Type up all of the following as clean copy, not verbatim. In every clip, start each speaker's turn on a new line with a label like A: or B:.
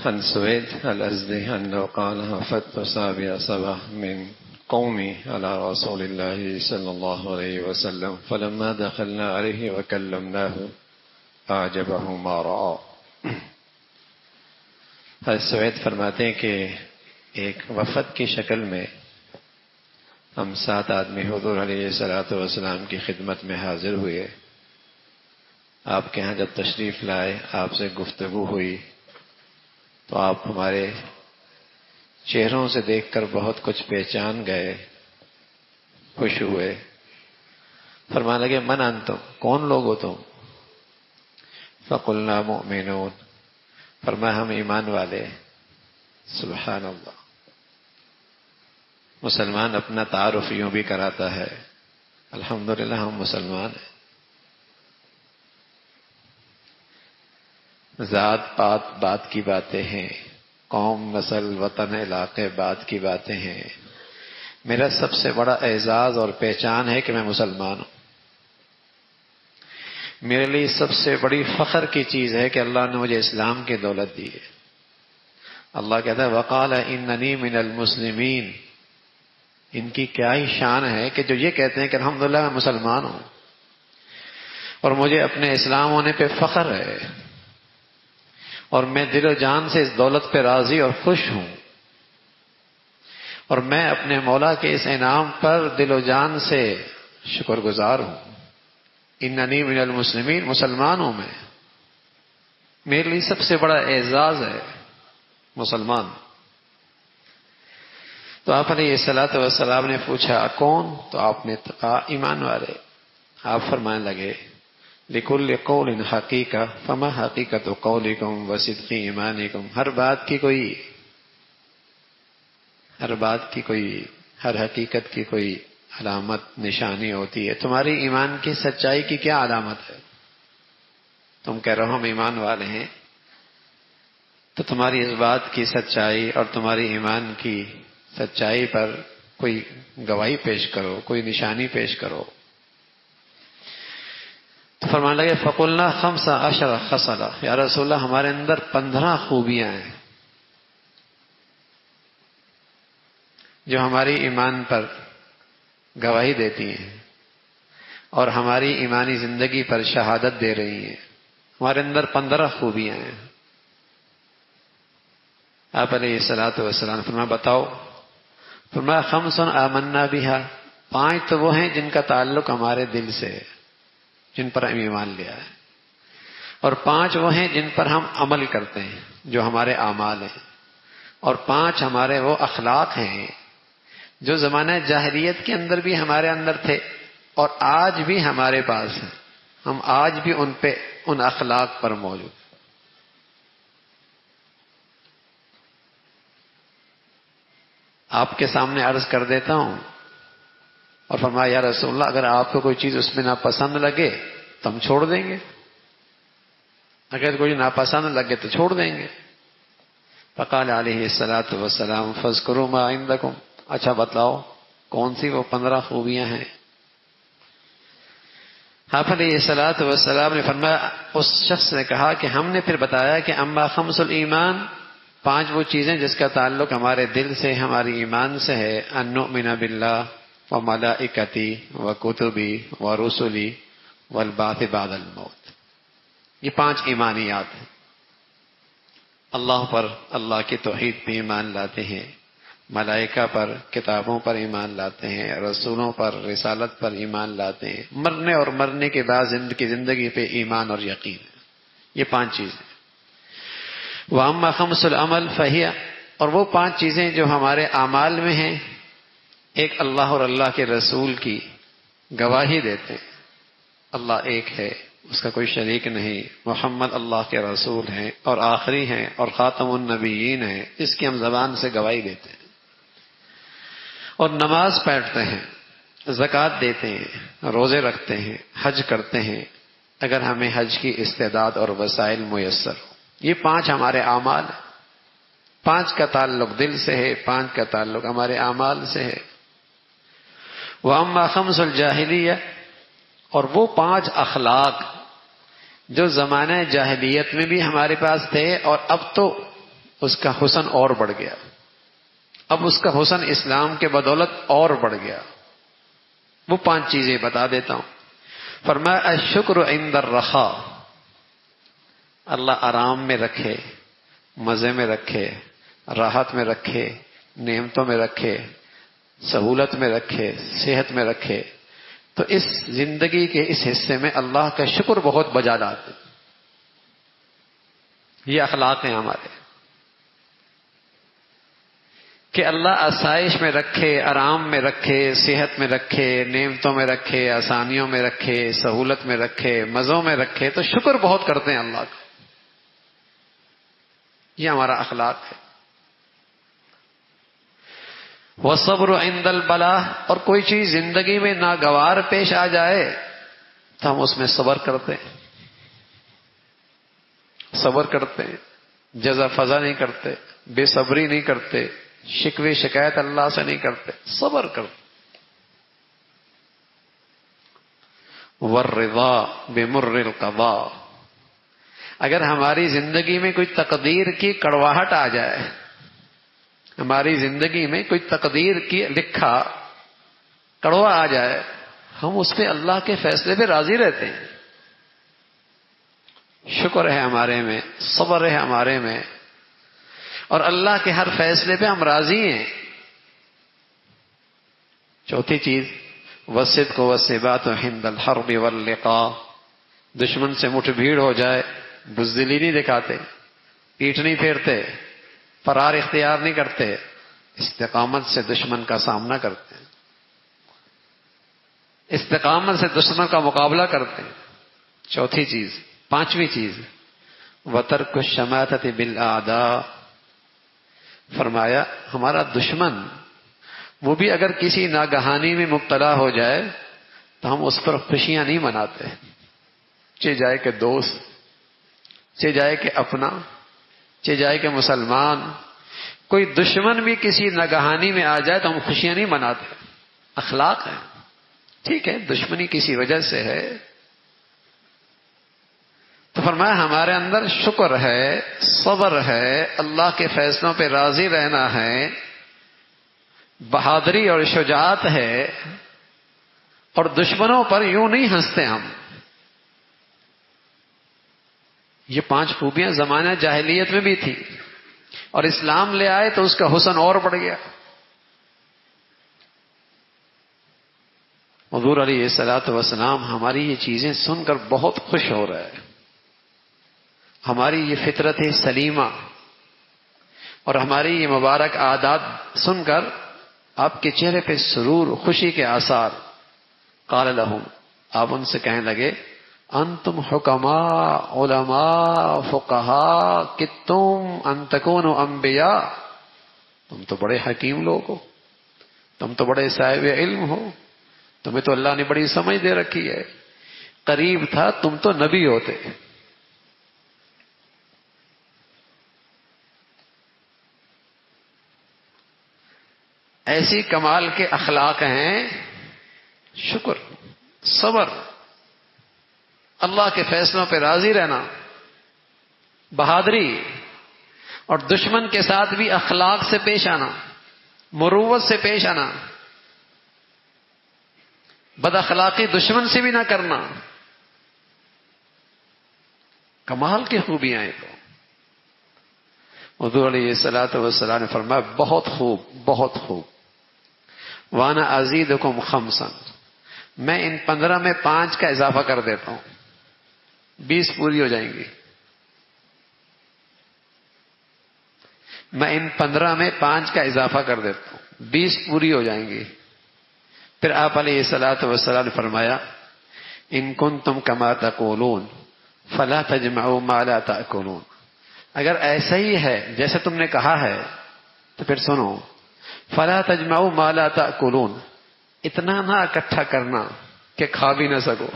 A: عن سويد الأزدي أنه قال هفت سابع سبع من قومي على رسول الله صلى الله عليه وسلم فلما دخلنا عليه وكلمناه أعجبه ما رأى. حضرت سوید فرماتے ہیں کہ ایک وفد کی شکل میں ہم 7 آدمی حضور علیہ الصلوۃ والسلام کی خدمت میں حاضر ہوئے. آپ کے ہاں جب تشریف لائے آپ سے گفتگو ہوئی تو آپ ہمارے چہروں سے دیکھ کر بہت کچھ پہچان گئے، خوش ہوئے. فرمانے لگے من انتم، کون لوگ ہو تم؟ فقلنا مؤمنون، فرمایا ہم ایمان والے. سبحان اللہ. مسلمان اپنا تعارف یوں بھی کراتا ہے، الحمدللہ ہم مسلمان ہیں. ذات پات بات کی باتیں ہیں، قوم نسل وطن علاقے بات کی باتیں ہیں. میرا سب سے بڑا اعزاز اور پہچان ہے کہ میں مسلمان ہوں. میرے لیے سب سے بڑی فخر کی چیز ہے کہ اللہ نے مجھے اسلام کی دولت دی ہے. اللہ کہتا ہے وقال اننی من المسلمین. ان کی کیا ہی شان ہے کہ جو یہ کہتے ہیں کہ الحمدللہ میں مسلمان ہوں اور مجھے اپنے اسلام ہونے پہ فخر ہے اور میں دل و جان سے اس دولت پہ راضی اور خوش ہوں اور میں اپنے مولا کے اس انعام پر دل و جان سے شکر گزار ہوں. اننی من المسلمین، مسلمان ہوں میں. میرے لیے سب سے بڑا اعزاز ہے مسلمان. تو آپ علیہ الصلوۃ والسلام نے پوچھا کون؟ تو آپ نے کہا ایمان والے. آپ فرمانے لگے لکل قول حقیقہ فما حقیقت قولکم وصدق ایمانکم. ہر بات کی کوئی ہر حقیقت کی کوئی علامت نشانی ہوتی ہے. تمہاری ایمان کی سچائی کی کیا علامت ہے؟ تم کہہ رہے ہو ہم ایمان والے ہیں، تو تمہاری اس بات کی سچائی اور تمہاری ایمان کی سچائی پر کوئی گواہی پیش کرو، کوئی نشانی پیش کرو. تو فرمانے لگے فقلنا 15 خصلہ. یا رسول اللہ ہمارے اندر 15 خوبیاں ہیں جو ہماری ایمان پر گواہی دیتی ہیں اور ہماری ایمانی زندگی پر شہادت دے رہی ہیں. ہمارے اندر 15 خوبیاں ہیں. آپ علیہ الصلوۃ والسلام فرمایا بتاؤ. فرمایا 5 آمنا بہا. 5 تو وہ ہیں جن کا تعلق ہمارے دل سے ہے، جن پر ہم ایمان لیا ہے. اور 5 وہ ہیں جن پر ہم عمل کرتے ہیں جو ہمارے اعمال ہیں. اور 5 ہمارے وہ اخلاق ہیں جو زمانہ جاہلیت کے اندر بھی ہمارے اندر تھے اور آج بھی ہمارے پاس ہیں. ہم آج بھی ان اخلاق پر موجود. آپ کے سامنے عرض کر دیتا ہوں اور فرمایا یا رسول اللہ اگر آپ کو کوئی چیز اس میں ناپسند لگے تو ہم چھوڑ دیں گے، اگر کوئی ناپسند لگے تو چھوڑ دیں گے. فقال علیہ الصلوۃ والسلام فاذکروا ما عندکم. اچھا بتلاؤ کون سی وہ 15 خوبیاں ہیں؟ آپ علیہ الصلوۃ والسلام نے فرمایا، اس شخص نے کہا کہ ہم نے پھر بتایا کہ اما 5 الایمان، 5 وہ چیزیں جس کا تعلق ہمارے دل سے ہماری ایمان سے ہے. ان نؤمن باللہ وملائکتی وکتبی ورسلی والبعث بعد الموت. یہ 5 ایمانیات ہیں. اللہ پر، اللہ کی توحید پہ ایمان لاتے ہیں، ملائکہ پر، کتابوں پر ایمان لاتے ہیں، رسولوں پر، رسالت پر ایمان لاتے ہیں، مرنے اور مرنے کے بعد زندگی پہ ایمان اور یقین. یہ 5 چیزیں. وَأَمَّا خَمْسُ الْعَمَلِ فَهِيَ. اور وہ 5 چیزیں جو ہمارے اعمال میں ہیں. ایک اللہ اور اللہ کے رسول کی گواہی دیتے ہیں، اللہ ایک ہے، اس کا کوئی شریک نہیں، محمد اللہ کے رسول ہیں اور آخری ہیں اور خاتم النبیین ہیں، اس کی ہم زبان سے گواہی دیتے ہیں. اور نماز پڑھتے ہیں، زکوٰۃ دیتے ہیں، روزے رکھتے ہیں، حج کرتے ہیں اگر ہمیں حج کی استعداد اور وسائل میسر ہو. یہ 5 ہمارے اعمال ہیں. 5 کا تعلق دل سے ہے، 5 کا تعلق ہمارے اعمال سے ہے. وَأَمَّا 5 الْجَاهِلِيَّةِ. اور وہ 5 اخلاق جو زمانہ جاہلیت میں بھی ہمارے پاس تھے اور اب تو اس کا حسن اور بڑھ گیا. اب اس کا حسن اسلام کے بدولت اور بڑھ گیا. وہ 5 چیزیں بتا دیتا ہوں. فرمایا الشکر عند الرخاء، اللہ آرام میں رکھے، مزے میں رکھے، راحت میں رکھے، نعمتوں میں رکھے، سہولت میں رکھے، صحت میں رکھے، تو اس زندگی کے اس حصے میں اللہ کا شکر بہت بجا لاتے. یہ اخلاق ہیں ہمارے کہ اللہ آسائش میں رکھے، آرام میں رکھے، صحت میں رکھے، نعمتوں میں رکھے، آسانیوں میں رکھے، سہولت میں رکھے، مزوں میں رکھے، تو شکر بہت کرتے ہیں اللہ کا. یہ ہمارا اخلاق ہے. وَالصَّبْرُ عِندَ الْبَلَاءِ، اور کوئی چیز زندگی میں ناگوار پیش آ جائے تو ہم اس میں صبر کرتے ہیں، صبر کرتے ہیں، جزا فضا نہیں کرتے، بے صبری نہیں کرتے، شکوے شکایت اللہ سے نہیں کرتے، صبر کرتے. وَالرِّضَا بِمُرِّ الْقَضَاءِ، اگر ہماری زندگی میں کوئی تقدیر کی کڑواہٹ آ جائے، ہماری زندگی میں کوئی تقدیر کی لکھا کڑوا آ جائے، ہم اس پہ اللہ کے فیصلے پہ راضی رہتے ہیں. شکر ہے ہمارے میں، صبر ہے ہمارے میں، اور اللہ کے ہر فیصلے پہ ہم راضی ہیں. چوتھی چیز وَالصِّدْقُ وَالثِّبَاتُ عِندَ الْحَرْبِ وَاللِّقَاءِ، دشمن سے مٹھ بھیڑ ہو جائے بزدلی نہیں دکھاتے، پیٹھ نہیں پھیرتے، فرار اختیار نہیں کرتے، استقامت سے دشمن کا سامنا کرتے ہیں، استقامت سے دشمن کا مقابلہ کرتے ہیں. چوتھی چیز. 5ویں چیز وَتَرْكُ الشَّمَاتَةِ بِالْأَعْدَاءِ، فرمایا ہمارا دشمن وہ بھی اگر کسی ناگہانی میں مبتلا ہو جائے تو ہم اس پر خوشیاں نہیں مناتے، چاہے جائے کہ دوست، چاہے جائے کہ اپنا، چاہے جائے کہ مسلمان، کوئی دشمن بھی کسی ناگہانی میں آ جائے تو ہم خوشیاں نہیں مناتے. اخلاق ہے. ٹھیک ہے دشمنی کسی وجہ سے ہے، تو فرمایا ہمارے اندر شکر ہے، صبر ہے، اللہ کے فیصلوں پہ راضی رہنا ہے، بہادری اور شجاعت ہے، اور دشمنوں پر یوں نہیں ہنستے ہم. یہ 5 خوبیاں زمانہ جاہلیت میں بھی تھی، اور اسلام لے آئے تو اس کا حسن اور بڑھ گیا. حضور علیہ الصلوۃ والسلام ہماری یہ چیزیں سن کر بہت خوش ہو رہے ہیں. ہماری یہ فطرت سلیمہ اور ہماری یہ مبارک عادات سن کر آپ کے چہرے پہ سرور، خوشی کے آثار. قال لهم، آپ ان سے کہنے لگے انتم حکماء علماء فقہاء، کہ تم ان تکونوا انبیاء، تم تو بڑے حکیم لوگ ہو، تم تو بڑے صاحب علم ہو، تمہیں تو اللہ نے بڑی سمجھ دے رکھی ہے، قریب تھا تم تو نبی ہوتے. ایسی کمال کے اخلاق ہیں شکر، صبر، اللہ کے فیصلوں پہ راضی رہنا، بہادری، اور دشمن کے ساتھ بھی اخلاق سے پیش آنا، مروت سے پیش آنا، بد اخلاقی دشمن سے بھی نہ کرنا. کمال کی خوبیاں ہیں. تو حضور علیہ الصلوۃ والسلام نے فرمایا بہت خوب، بہت خوب. وانا ازیدکم خمسا، میں ان 15 میں 5 کا اضافہ کر دیتا ہوں، 20 پوری ہو جائیں گی. میں ان 15 میں 5 کا اضافہ کر دیتا ہوں، 20 پوری ہو جائیں گی. پھر آپ علیہ الصلوۃ والسلام نے فرمایا ان کنتم کما تقولون فلا تجمعوا ما لا تأکلون، اگر ایسا ہی ہے جیسے تم نے کہا ہے تو پھر سنو، فلا تجمعوا ما لا تأکلون، اتنا نہ اکٹھا کرنا کہ کھا بھی نہ سکو،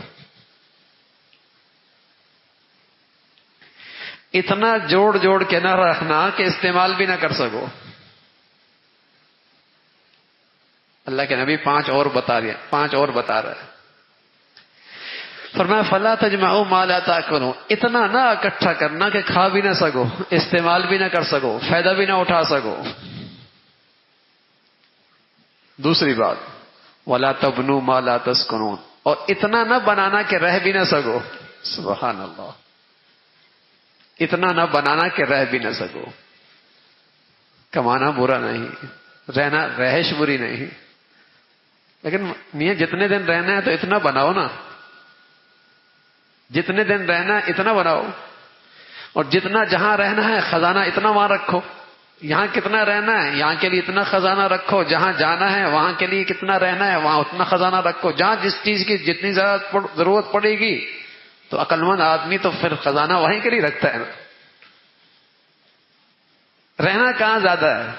A: اتنا جوڑ جوڑ کے نہ رکھنا کہ استعمال بھی نہ کر سکو. اللہ کے نبی 5 اور بتا رہا ہے. فرمایا فلا تجمعوا ما لا تاکلون، اتنا نہ اکٹھا کرنا کہ کھا بھی نہ سکو، استعمال بھی نہ کر سکو، فائدہ بھی نہ اٹھا سکو۔ دوسری بات ولا تبنوا ما لا تسکنون، اور اتنا نہ بنانا کہ رہ بھی نہ سکو۔ سبحان اللہ، اتنا نہ بنانا کہ رہ بھی نہ سکو۔ کمانا برا نہیں، رہنا رہائش بری نہیں، لیکن میاں جتنے دن رہنا ہے تو اتنا بناؤ نا، جتنے دن رہنا ہے اتنا بناؤ، اور جتنا جہاں رہنا ہے خزانہ اتنا وہاں رکھو۔ یہاں کتنا رہنا ہے یہاں کے لیے اتنا خزانہ رکھو، جہاں جانا ہے وہاں کے لیے کتنا رہنا ہے وہاں اتنا خزانہ رکھو۔ جہاں جس چیز کی جتنی ضرورت پڑے گی تو عقل مند آدمی تو پھر خزانہ وہیں کے لیے رکھتا ہے نا۔ رہنا کہاں زیادہ ہے؟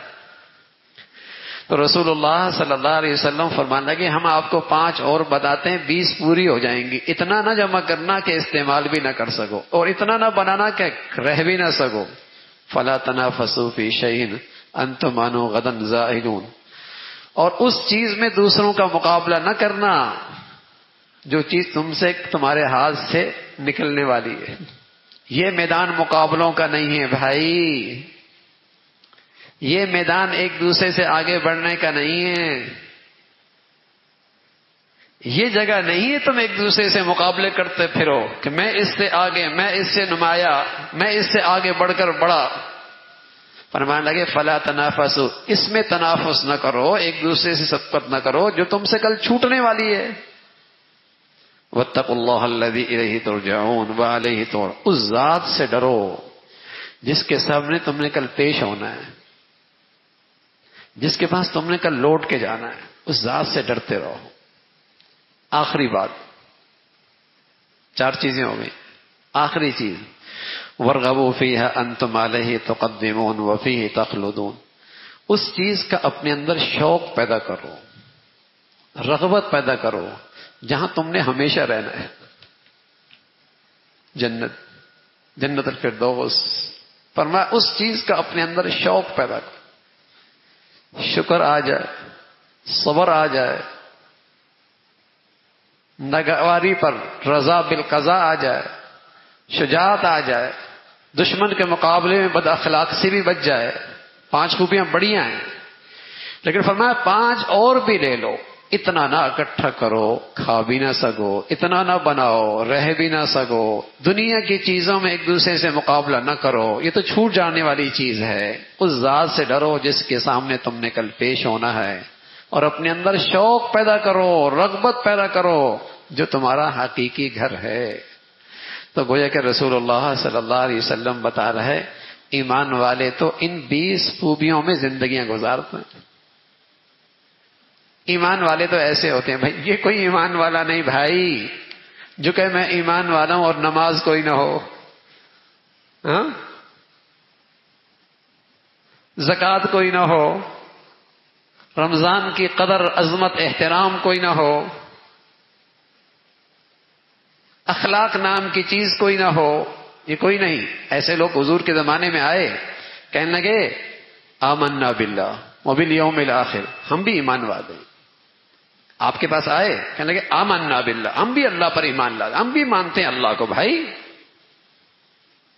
A: تو رسول اللہ صلی اللہ علیہ وسلم فرمانے لگے ہم آپ کو 5 اور بتاتے ہیں، 20 پوری ہو جائیں گی۔ اتنا نہ جمع کرنا کہ استعمال بھی نہ کر سکو، اور اتنا نہ بنانا کہ رہ بھی نہ سکو۔ فلا تنافسوا فی شیء انتم عنہ غدا زاہدون، اور اس چیز میں دوسروں کا مقابلہ نہ کرنا جو چیز تم سے تمہارے ہاتھ سے نکلنے والی ہے۔ یہ میدان مقابلوں کا نہیں ہے بھائی، یہ میدان ایک دوسرے سے آگے بڑھنے کا نہیں ہے، یہ جگہ نہیں ہے تم ایک دوسرے سے مقابلے کرتے پھرو کہ میں اس سے آگے، میں اس سے نمایاں، میں اس سے آگے بڑھ کر بڑا۔ فرمانے لگے فلا تنافسوا، اس میں تنافس نہ کرو، ایک دوسرے سے سبقت نہ کرو جو تم سے کل چھوٹنے والی ہے۔ واتقوا اللہ الذی الیہ ترجعون وعلیہ تحشرون، اس ذات سے ڈرو جس کے سامنے تم نے کل پیش ہونا ہے، جس کے پاس تم نے کل لوٹ کے جانا ہے، اس ذات سے ڈرتے رہو۔ آخری بات، 4 چیزیں ہو گئی، آخری چیز وارغبوا فیہا انتم علیہ تقدمون وفیہ تخلدون، اس چیز کا اپنے اندر شوق پیدا کرو، رغبت پیدا کرو جہاں تم نے ہمیشہ رہنا ہے، جنت الفردوس۔ فرمایا اس چیز کا اپنے اندر شوق پیدا کرو، شکر آ جائے، صبر آ جائے، ناگواری پر رضا بالقضاء آ جائے، شجاعت آ جائے، دشمن کے مقابلے میں بد اخلاق سے بھی بچ جائے۔ 5 خوبیاں بڑیاں ہیں، لیکن فرمایا 5 اور بھی لے لو۔ اتنا نہ اکٹھا کرو کھا بھی نہ سکو، اتنا نہ بناؤ رہ بھی نہ سکو، دنیا کی چیزوں میں ایک دوسرے سے مقابلہ نہ کرو، یہ تو چھوٹ جانے والی چیز ہے۔ اس ذات سے ڈرو جس کے سامنے تم نے کل پیش ہونا ہے، اور اپنے اندر شوق پیدا کرو، رغبت پیدا کرو جو تمہارا حقیقی گھر ہے۔ تو گویا کہ رسول اللہ صلی اللہ علیہ وسلم بتا رہے ایمان والے تو ان 20 خوبیوں میں زندگیاں گزارتے ہیں۔ ایمان والے تو ایسے ہوتے ہیں بھائی، یہ کوئی ایمان والا نہیں بھائی جو کہ میں ایمان والا ہوں اور نماز کوئی نہ ہو، ہاں، زکوٰۃ کوئی نہ ہو، رمضان کی قدر عظمت احترام کوئی نہ ہو، اخلاق نام کی چیز کوئی نہ ہو، یہ کوئی نہیں۔ ایسے لوگ حضور کے زمانے میں آئے، کہنے لگے آمنا باللہ وبالیوم الآخر، ہم بھی ایمان والے۔ آپ کے پاس آئے، کہنے لگے آمنا باللہ، ہم بھی اللہ پر ایمان لاتے، ہم بھی مانتے ہیں اللہ کو بھائی،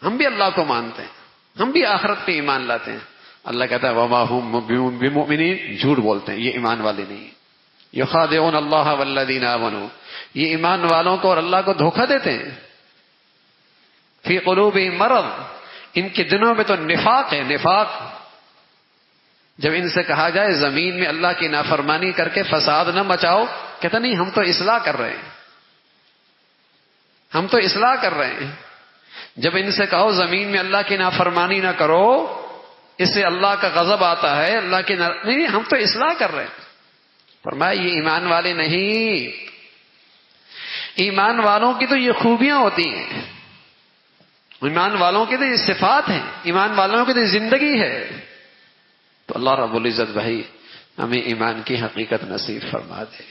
A: ہم بھی اللہ کو مانتے ہیں، ہم بھی آخرت پہ ایمان لاتے ہیں۔ اللہ کہتا ہے وما هم بمؤمنین، جھوٹ بولتے ہیں، یہ ایمان والے نہیں۔ یخادعون اللہ والذین آمنوا، یہ ایمان والوں کو اور اللہ کو دھوکہ دیتے ہیں۔ فی قلوبہم مرض، ان کے دنوں میں تو نفاق ہے، نفاق۔ جب ان سے کہا جائے زمین میں اللہ کی نافرمانی کر کے فساد نہ مچاؤ، کہتا نہیں ہم تو اصلاح کر رہے ہیں، ہم تو اصلاح کر رہے ہیں۔ جب ان سے کہو زمین میں اللہ کی نافرمانی نہ کرو، اس سے اللہ کا غضب آتا ہے، اللہ کی نہیں، ہم تو اصلاح کر رہے ہیں۔ فرمایا یہ ایمان والے نہیں، ایمان والوں کی تو یہ خوبیاں ہوتی ہیں، ایمان والوں کی تو یہ صفات ہیں، ایمان والوں کی تو یہ زندگی ہے۔ تو اللہ رب العزت بھائی ہمیں ایمان کی حقیقت نصیب فرما دے،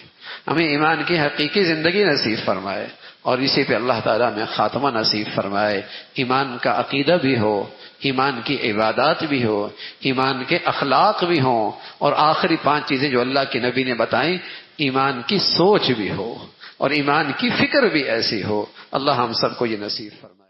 A: ہمیں ایمان کی حقیقی زندگی نصیب فرمائے، اور اسی پہ اللہ تعالیٰ میں خاتمہ نصیب فرمائے، ایمان کا عقیدہ بھی ہو، ایمان کی عبادات بھی ہو، ایمان کے اخلاق بھی ہوں، اور آخری 5 چیزیں جو اللہ کے نبی نے بتائیں، ایمان کی سوچ بھی ہو، اور ایمان کی فکر بھی ایسی ہو. اللہ ہم سب کو یہ نصیب فرمائے.